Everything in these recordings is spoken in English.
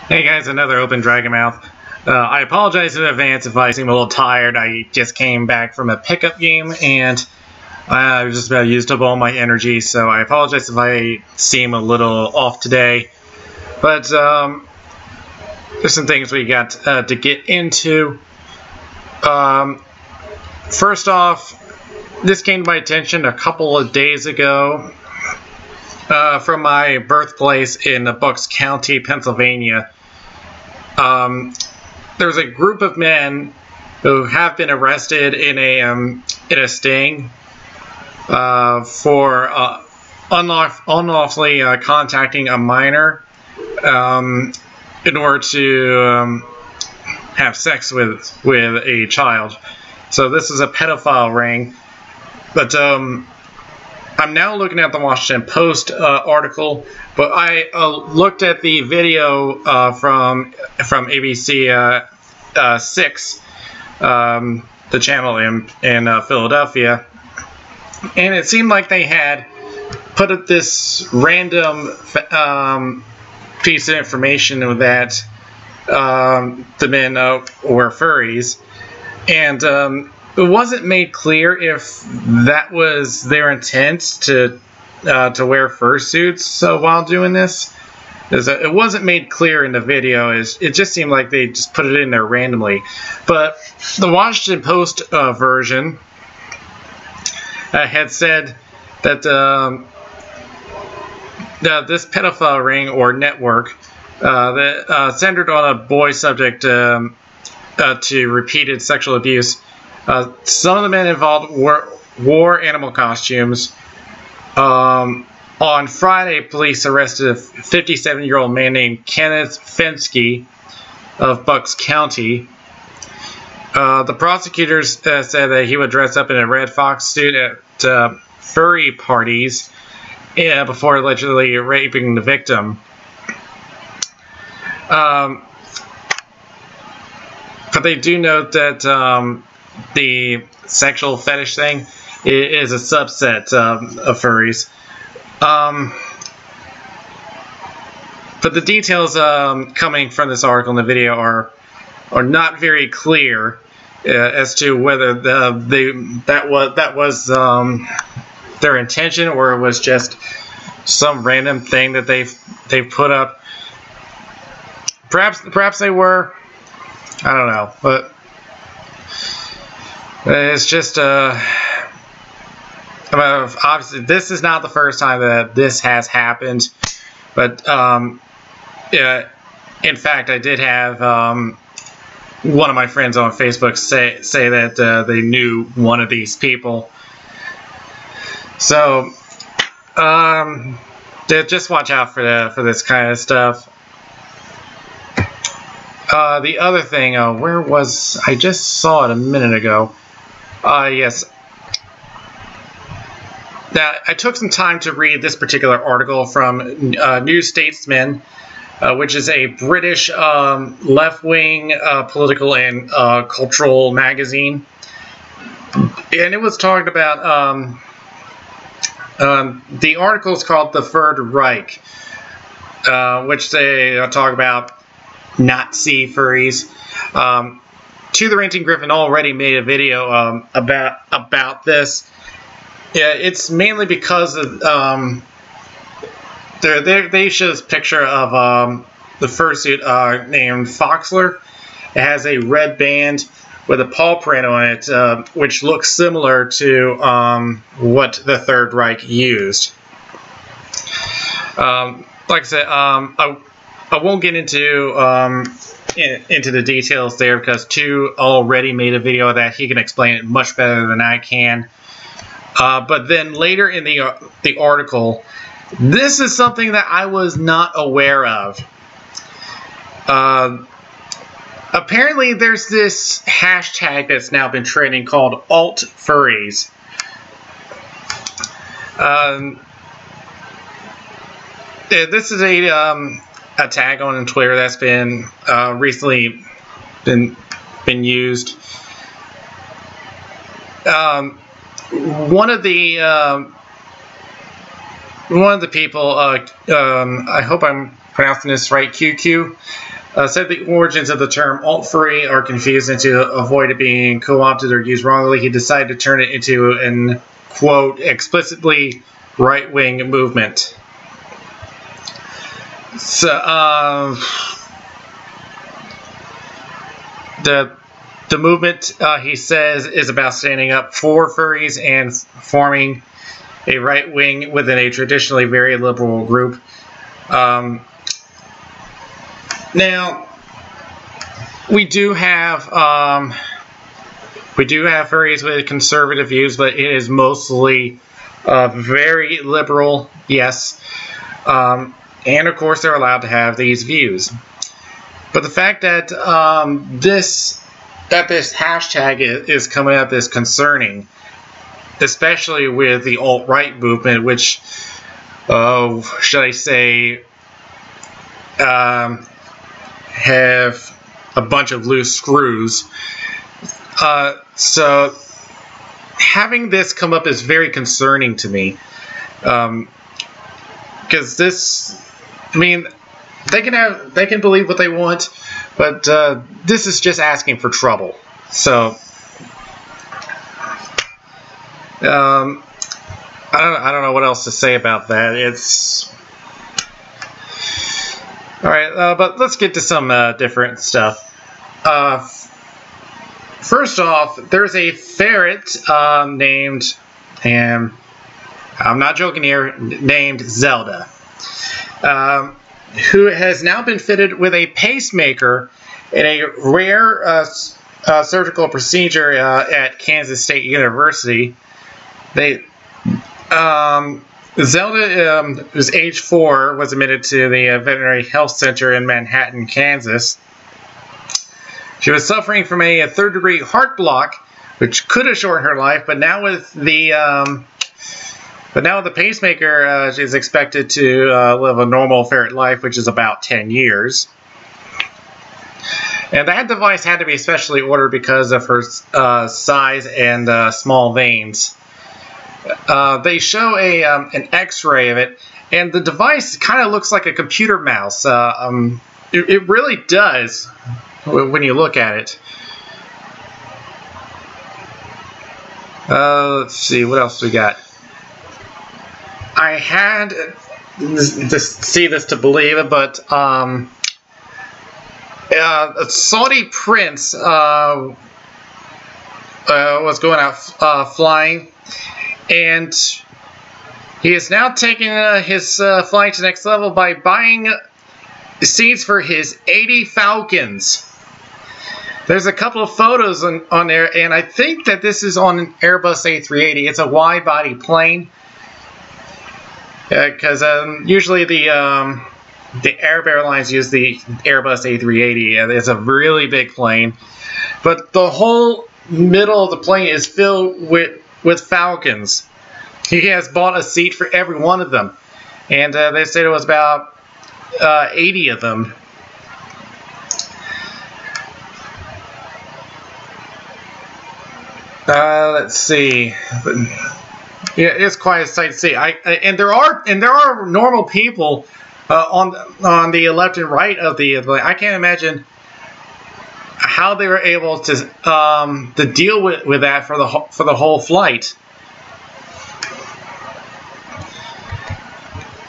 Hey guys, another Open Dragon Mouth. I apologize in advance if I seem a little tired. I just came back from a pickup game and I just about used up all my energy, so I apologize if I seem a little off today. But there's some things we got to get into. First off, this came to my attention a couple of days ago from my birthplace in Bucks County, Pennsylvania. There's a group of men who have been arrested in a sting for unlawfully contacting a minor in order to have sex with a child. So this is a pedophile ring. But I'm now looking at the Washington Post article, but I looked at the video from ABC 6, the channel in Philadelphia, and it seemed like they had put up this random piece of information that the men were furries, and it wasn't made clear if that was their intent to wear fursuits while doing this. It wasn't made clear in the video. It just seemed like they just put it in there randomly. But the Washington Post version had said that this pedophile ring or network that centered on a boy subject to repeated sexual abuse. Some of the men involved wore animal costumes. On Friday, police arrested a 57-year-old man named Kenneth Fensky of Bucks County. The prosecutors said that he would dress up in a red fox suit at furry parties before allegedly raping the victim. But they do note that the sexual fetish thing is a subset of furries. But the details coming from this article and the video are not very clear as to whether that was their intention or it was just some random thing that they've put up. Perhaps they were. I don't know, but it's just obviously this is not the first time that this has happened, but in fact I did have one of my friends on Facebook say that they knew one of these people. So just watch out for this kind of stuff. The other thing, where was I? Just saw it a minute ago. Yes. Now, I took some time to read this particular article from New Statesman, which is a British left-wing political and cultural magazine. And it was talking about, the article is called The Third Reich, which they talk about Nazi furries. To the Ranting Griffin already made a video about this. Yeah, it's mainly because of they show this picture of the fursuit named Foxler. It has a red band with a paw print on it, which looks similar to what the Third Reich used. Like I said, I won't get into the details there because Tu already made a video that he can explain it much better than I can. But then later in the article, this is something that I was not aware of. Apparently, there's this hashtag that's now been trending called alt-furries. This is a tag on Twitter that's been recently been used. One of the people, I hope I'm pronouncing this right, QQ, said the origins of the term alt-furry are confused, and to avoid it being co-opted or used wrongly, he decided to turn it into an, quote, explicitly right-wing movement. So, the movement, he says, is about standing up for furries and forming a right wing within a traditionally very liberal group. Now, we do have furries with conservative views, but it is mostly very liberal, yes. And of course, they're allowed to have these views. But the fact that this hashtag is coming up is concerning, especially with the alt-right movement, which, should I say, have a bunch of loose screws. So having this come up is very concerning to me, because this, I mean, they can believe what they want, but this is just asking for trouble. So I don't know what else to say about that. It's all right, but let's get to some different stuff. First off, there's a ferret named, and I'm not joking here, named Zelda, who has now been fitted with a pacemaker in a rare surgical procedure at Kansas State University. Zelda, who's age 4, was admitted to the Veterinary Health Center in Manhattan, Kansas. She was suffering from a third-degree heart block, which could have shortened her life, but now with the pacemaker, she's expected to live a normal ferret life, which is about 10 years. And that device had to be specially ordered because of her size and small veins. They show an X-ray of it, and the device kind of looks like a computer mouse. It really does when you look at it. Let's see, what else we got? I had to see this to believe it, but a Saudi prince was going out flying, and he is now taking his flying to the next level by buying seats for his 80 Falcons. There's a couple of photos on there, and I think that this is on an Airbus A380. It's a wide-body plane, because usually the Arab Airlines use the Airbus A380, and it's a really big plane. But the whole middle of the plane is filled with Falcons. He has bought a seat for every one of them, and they said it was about 80 of them. Let's see. Yeah, it's quite a sight to see. And there are normal people on the left and right of the. I can't imagine how they were able to deal with that for the whole flight.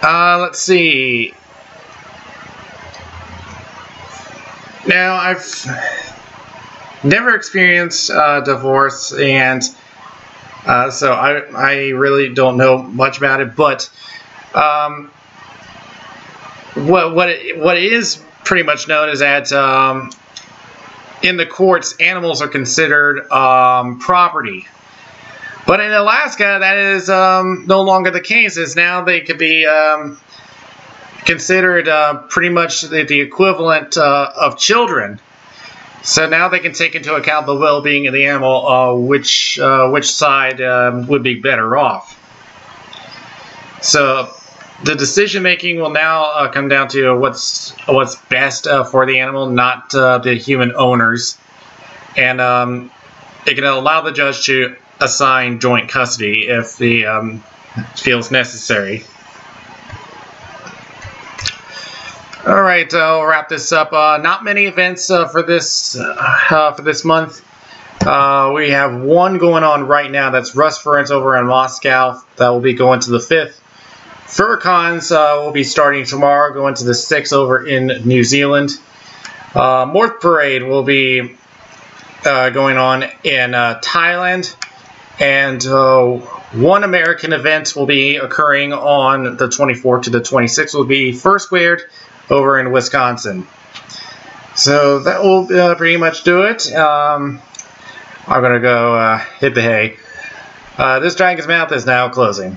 Let's see. Now, I've never experienced divorce, and so I really don't know much about it. But what is pretty much known is that in the courts, animals are considered property. But in Alaska, that is no longer the case, as now they could be considered pretty much the equivalent of children. So now they can take into account the well-being of the animal, which side would be better off. So the decision-making will now come down to what's best for the animal, not the human owners, and it can allow the judge to assign joint custody if he feels necessary. All right, I'll wrap this up. Not many events for this month. We have one going on right now. That's Rust Ferrets over in Moscow. That will be going to the 5th. Furcons will be starting tomorrow, going to the 6th over in New Zealand. Morph Parade will be going on in Thailand. And one American event will be occurring on the 24th to the 26th. Will be First Squared over in Wisconsin. So that will pretty much do it. I'm going to go hit the hay. This Dragon's Mouth is now closing.